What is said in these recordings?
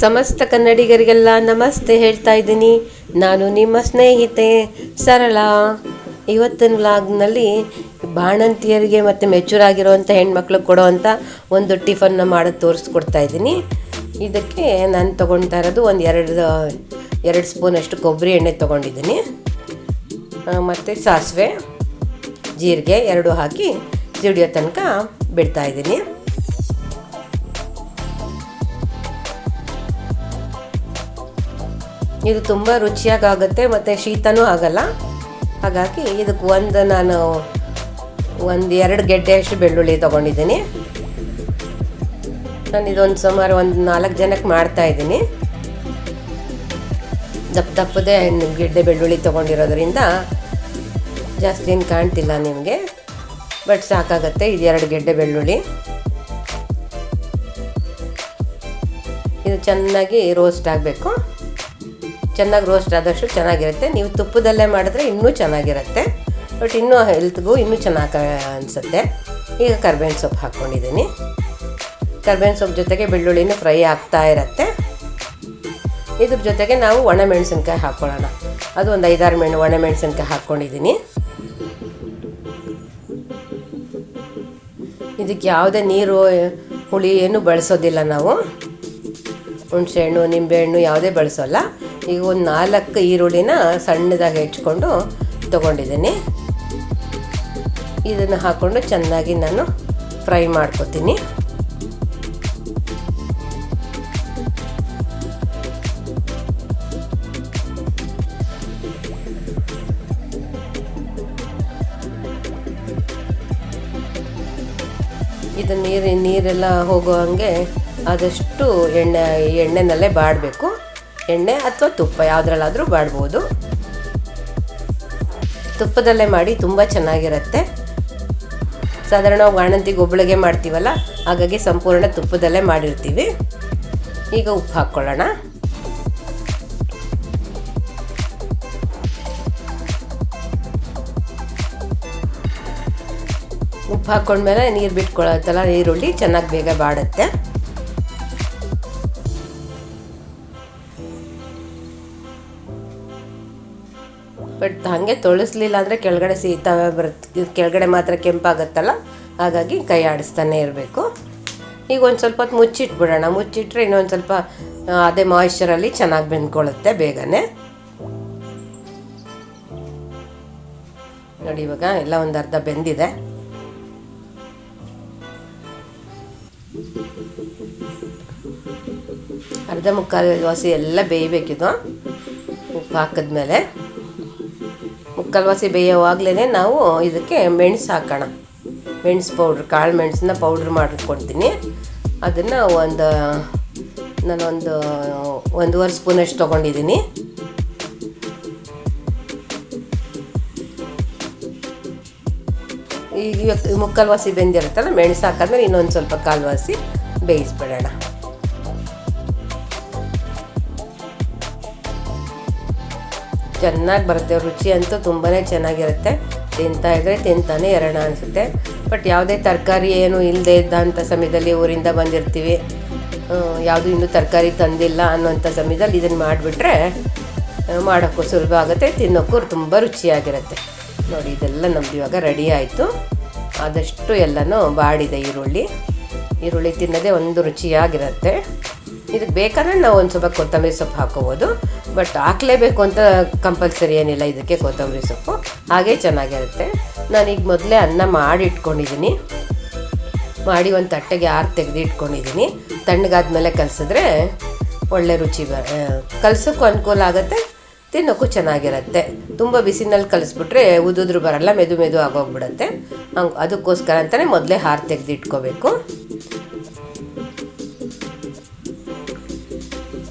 ಸಮಸ್ತ ಕನ್ನಡಿಗರಿಗೆಲ್ಲ ನಮಸ್ತೆ ಹೇಳ್ತಾ ಇದ್ದೀನಿ. ನಾನು ನಿಮ್ಮ ಸ್ನೇಹಿತೆ ಸರಳ. ಇವತ್ತಿನ ವ್ಲಾಗ್ನಲ್ಲಿ ಬಾಣಂತಿಯರಿಗೆ ಮತ್ತು ಮೆಚೂರ್ ಆಗಿರೋವಂಥ ಹೆಣ್ಮಕ್ಳು ಕೊಡೋವಂಥ ಒಂದು ಟಿಫನ್ನ ಮಾಡೋದು ತೋರಿಸ್ಕೊಡ್ತಾ ಇದ್ದೀನಿ. ಇದಕ್ಕೆ ನಾನು ತೊಗೊಳ್ತಾ ಇರೋದು ಒಂದು ಎರಡು ಸ್ಪೂನಷ್ಟು ಕೊಬ್ಬರಿ ಎಣ್ಣೆ ತೊಗೊಂಡಿದ್ದೀನಿ. ಮತ್ತು ಸಾಸಿವೆ ಜೀರಿಗೆ ಎರಡು ಹಾಕಿ ಸಿಡಿಯೋ ತನಕ ಬಿಡ್ತಾಯಿದ್ದೀನಿ. ಇದು ತುಂಬ ರುಚಿಯಾಗುತ್ತೆ ಮತ್ತು ಶೀತನೂ ಆಗಲ್ಲ. ಹಾಗಾಗಿ ಇದಕ್ಕೆ ನಾನು ಎರಡು ಗೆಡ್ಡೆಯಷ್ಟು ಬೆಳ್ಳುಳ್ಳಿ ತೊಗೊಂಡಿದ್ದೀನಿ. ನಾನು ಇದೊಂದು ಸುಮಾರು ಒಂದು 4 ಜನಕ್ಕೆ ಮಾಡ್ತಾಯಿದ್ದೀನಿ. ದಪ್ಪದೇ ಗೆಡ್ಡೆ ಬೆಳ್ಳುಳ್ಳಿ ತೊಗೊಂಡಿರೋದ್ರಿಂದ ಜಾಸ್ತಿ ಏನು ಕಾಣ್ತಿಲ್ಲ ನಿಮಗೆ, ಬಟ್ ಸಾಕಾಗತ್ತೆ. ಇದು 2 ಗೆಡ್ಡೆ ಬೆಳ್ಳುಳ್ಳಿ. ಇದು ಚೆನ್ನಾಗಿ ರೋಸ್ಟ್ ಆಗಬೇಕು. ಚೆನ್ನಾಗಿ ರೋಸ್ಟ್ ಆದಷ್ಟು ಚೆನ್ನಾಗಿರುತ್ತೆ. ನೀವು ತುಪ್ಪದಲ್ಲೇ ಮಾಡಿದ್ರೆ ಇನ್ನೂ ಚೆನ್ನಾಗಿರುತ್ತೆ, ಬಟ್ ಇನ್ನೂ ಹೆಲ್ತ್ಗೂ ಇನ್ನೂ ಚೆನ್ನಾಗಿ ಅನಿಸುತ್ತೆ. ಈಗ ಕರ್ಬೇವಿನ ಸೊಪ್ಪು ಹಾಕ್ಕೊಂಡಿದ್ದೀನಿ. ಕರ್ಬೇವಿನ ಸೊಪ್ಪು ಜೊತೆಗೆ ಬೆಳ್ಳುಳ್ಳಿನೂ ಫ್ರೈ ಆಗ್ತಾ ಇರುತ್ತೆ. ಇದ್ರ ಜೊತೆಗೆ ನಾವು ಒಣಮೆಣಸಿನ್ಕಾಯಿ ಹಾಕ್ಕೊಳ್ಳೋಣ. ಅದು ಒಂದು 5-6 ಒಣಮೆಣಸಿನ್ಕಾಯಿ ಹಾಕ್ಕೊಂಡಿದ್ದೀನಿ. ಇದಕ್ಕೆ ಯಾವುದೇ ನೀರು ಹುಳಿ ಏನು ಬಳಸೋದಿಲ್ಲ ನಾವು. ಹುಣಸೆಹಣ್ಣು ನಿಂಬೆಹಣ್ಣು ಯಾವುದೇ ಬಳಸೋಲ್ಲ. ಈಗ ಒಂದು 4 ಈರುಳ್ಳಿನ ಸಣ್ಣದಾಗಿ ಹೆಚ್ಕೊಂಡು ತೊಗೊಂಡಿದ್ದೀನಿ. ಇದನ್ನು ಹಾಕ್ಕೊಂಡು ಚೆನ್ನಾಗಿ ನಾನು ಫ್ರೈ ಮಾಡ್ಕೊತೀನಿ. ಇದು ನೀರೆಲ್ಲ ಹೋಗೋ ಹಾಗೆ ಆದಷ್ಟು ಎಣ್ಣೆನಲ್ಲೇ ಬಾಡಬೇಕು. ಎಣ್ಣೆ ಅಥವಾ ತುಪ್ಪ ಯಾವುದ್ರಲ್ಲಾದರೂ ಬಾಡ್ಬೋದು. ತುಪ್ಪದಲ್ಲೇ ಮಾಡಿ ತುಂಬ ಚೆನ್ನಾಗಿರುತ್ತೆ. ಸಾಧಾರಣವಾಗಿ ಬಾಣಂತಿಗೆ ಒಬ್ಬಳಿಗೆ ಮಾಡ್ತೀವಲ್ಲ, ಹಾಗಾಗಿ ಸಂಪೂರ್ಣ ತುಪ್ಪದಲ್ಲೇ ಮಾಡಿರ್ತೀವಿ. ಈಗ ಉಪ್ಪು ಹಾಕ್ಕೊಳ್ಳೋಣ. ಉಪ್ಪು ಹಾಕ್ಕೊಂಡ್ಮೇಲೆ ನೀರು ಬಿಟ್ಕೊಳ್ಳುತ್ತಲ್ಲ, ಈರುಳ್ಳಿ ಚೆನ್ನಾಗಿ ಬೇಗ ಬಾಡುತ್ತೆ. ಬಟ್ ಹಾಗೆ ತೊಳಸ್ಲಿಲ್ಲ ಅಂದರೆ ಕೆಳಗಡೆ ಕೆಳಗಡೆ ಮಾತ್ರ ಕೆಂಪಾಗುತ್ತಲ್ಲ, ಹಾಗಾಗಿ ಕೈ ಆಡಿಸ್ತಾನೆ ಇರಬೇಕು. ಈಗ ಒಂದು ಸ್ವಲ್ಪ ಹೊತ್ತು ಮುಚ್ಚಿಟ್ಬಿಡೋಣ. ಮುಚ್ಚಿಟ್ರೆ ಇನ್ನೊಂದು ಸ್ವಲ್ಪ ಅದೇ ಮಾಯಿಶ್ಚರಲ್ಲಿ ಚೆನ್ನಾಗಿ ಬೆಂದ್ಕೊಳ್ಳುತ್ತೆ ಬೇಗನೆ. ನೋಡಿ, ಇವಾಗ ಎಲ್ಲ ಒಂದು ಅರ್ಧ ಬೆಂದಿದೆ. ಅರ್ಧ ಮುಕ್ಕಾಲು ವಾಸಿ ಎಲ್ಲ ಬೇಯಬೇಕಿದು. ಉಪ್ಪು ಹಾಕಿದ್ಮೇಲೆ ಮುಕ್ಕಾಲು ವಾಸಿ ಬೇಯೋವಾಗಲೇ ನಾವು ಇದಕ್ಕೆ ಮೆಣಸು ಹಾಕೋಣ. ಮೆಣಸು ಪೌಡ್ರ್, ಕಾಳು ಮೆಣಸನ್ನ ಪೌಡ್ರ್ ಮಾಡ್ಕೊಳ್ತೀನಿ. ಅದನ್ನು ನಾನೊಂದು 1.5 ಸ್ಪೂನಷ್ಟು ತೊಗೊಂಡಿದ್ದೀನಿ. ಈಗ ಮುಕ್ಕಾಲು ವಾಸಿ ಬೆಂದಿರುತ್ತಲ್ಲ, ಮೆಣಸು ಹಾಕಿದ್ಮೇಲೆ ಇನ್ನೊಂದು ಸ್ವಲ್ಪ ಕಾಲುವಾಸಿ ಬೇಯಿಸ್ಬಿಡೋಣ. ಚೆನ್ನಾಗಿ ಬರುತ್ತೆ. ರುಚಿ ಅಂತೂ ತುಂಬಾ ಚೆನ್ನಾಗಿರುತ್ತೆ. ತಿಂತಾನೆ ಎರಡ ಅನಿಸುತ್ತೆ. ಬಟ್ ಯಾವುದೇ ತರಕಾರಿ ಏನು ಇಲ್ಲದೆ ಇದ್ದಂಥ ಸಮಯದಲ್ಲಿ ಊರಿಂದ ಬಂದಿರ್ತೀವಿ, ಯಾವುದು ಇನ್ನೂ ತರಕಾರಿ ತಂದಿಲ್ಲ ಅನ್ನೋಂಥ ಸಮಯದಲ್ಲಿ ಇದನ್ನು ಮಾಡಿಬಿಟ್ರೆ ಮಾಡೋಕ್ಕೂ ಸುಲಭ ಆಗುತ್ತೆ, ತಿನ್ನೋಕ್ಕೂ ತುಂಬ ರುಚಿಯಾಗಿರುತ್ತೆ. ನೋಡಿ, ಇದೆಲ್ಲ ನಮ್ದು ಇವಾಗ ರೆಡಿ ಆಯಿತು. ಆದಷ್ಟು ಎಲ್ಲನೂ ಬಾಡಿದೆ ಈರುಳ್ಳಿ ತಿನ್ನೋದೇ ಒಂದು ರುಚಿಯಾಗಿರುತ್ತೆ. ಇದಕ್ಕೆ ಬೇಕಾದ್ರೆ ನಾವು ಒಂದು ಸ್ವಲ್ಪ ಕೊತ್ತಂಬರಿ ಸೊಪ್ಪು ಹಾಕೋಬೋದು, ಬಟ್ ಹಾಕಲೇಬೇಕು ಅಂತ ಕಂಪಲ್ಸರಿ ಏನಿಲ್ಲ ಇದಕ್ಕೆ ಕೊತ್ತಂಬರಿ ಸೊಪ್ಪು. ಹಾಗೇ ಚೆನ್ನಾಗಿರುತ್ತೆ. ನಾನೀಗ ಮೊದಲೇ ಅನ್ನ ಮಾಡಿ ಇಟ್ಕೊಂಡಿದ್ದೀನಿ. ಮಾಡಿ ಒಂದು ತಟ್ಟೆಗೆ ತೆಗೆದು ಇಟ್ಕೊಂಡಿದ್ದೀನಿ. ತಣ್ಣಗಾದ್ಮೇಲೆ ಕಲಸಿದ್ರೆ ಒಳ್ಳೆ ರುಚಿ ಕಲಸೋಕ್ಕೂ ಅನುಕೂಲ ಆಗುತ್ತೆ, ತಿನ್ನೋಕ್ಕೂ ಚೆನ್ನಾಗಿರುತ್ತೆ. ತುಂಬ ಬಿಸಿನಲ್ಲಿ ಕಲಿಸ್ಬಿಟ್ರೆ ಉದುದ್ರು ಬರಲ್ಲ, ಮೆದು ಆಗೋಗ್ಬಿಡುತ್ತೆ. ಅದಕ್ಕೋಸ್ಕರ ಅಂತಲೇ ಮೊದಲೇ ತೆಗೆದು ಇಟ್ಕೋಬೇಕು.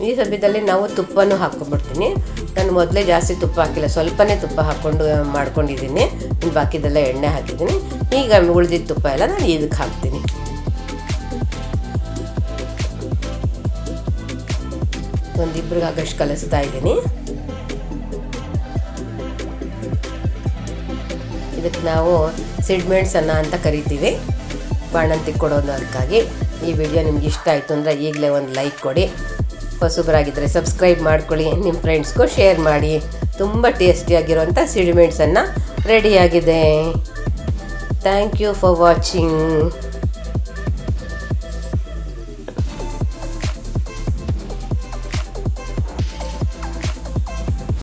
ಈ ಸಮಯದಲ್ಲಿ ನಾವು ತುಪ್ಪನೂ ಹಾಕ್ಕೊಂಡ್ಬಿಡ್ತೀನಿ. ನಾನು ಮೊದಲೇ ಜಾಸ್ತಿ ತುಪ್ಪ ಹಾಕಿಲ್ಲ, ಸ್ವಲ್ಪನೇ ತುಪ್ಪ ಹಾಕ್ಕೊಂಡು ಮಾಡ್ಕೊಂಡಿದ್ದೀನಿ. ಬಾಕಿದೆಲ್ಲ ಎಣ್ಣೆ ಹಾಕಿದ್ದೀನಿ. ಈಗ ಉಳಿದಿದ್ದ ತುಪ್ಪ ಎಲ್ಲ ನಾನು ಇದಕ್ಕೆ ಹಾಕ್ತೀನಿ. ಒಂದಿಬ್ರಿಗೆ ಆಗಷ್ಟು ಕಲಿಸ್ತಾ ಇದ್ದೀನಿ. ಇದಕ್ಕೆ ನಾವು ಸಿಡ್ಮೆಣ್ಸು ಅನ್ನ ಅಂತ ಕರಿತೀವಿ, ಬಾಣಂತಿಗೆ ಕೊಡೋದಕ್ಕಾಗಿ. ಈ ವಿಡಿಯೋ ನಿಮ್ಗೆ ಇಷ್ಟ ಆಯಿತು ಅಂದರೆ ಈಗಲೇ ಒಂದು ಲೈಕ್ ಕೊಡಿ. ಹೊಸಬರಾಗಿದ್ದರೆ ಸಬ್ಸ್ಕ್ರೈಬ್ ಮಾಡ್ಕೊಳ್ಳಿ, ನಿಮ್ಮ ಫ್ರೆಂಡ್ಸ್ಗೂ ಶೇರ್ ಮಾಡಿ. ತುಂಬ ಟೇಸ್ಟಿಯಾಗಿರುವಂಥ ಸಿಡಿಮೆಣಸನ್ನು ರೆಡಿಯಾಗಿದೆ. Thank you for watching.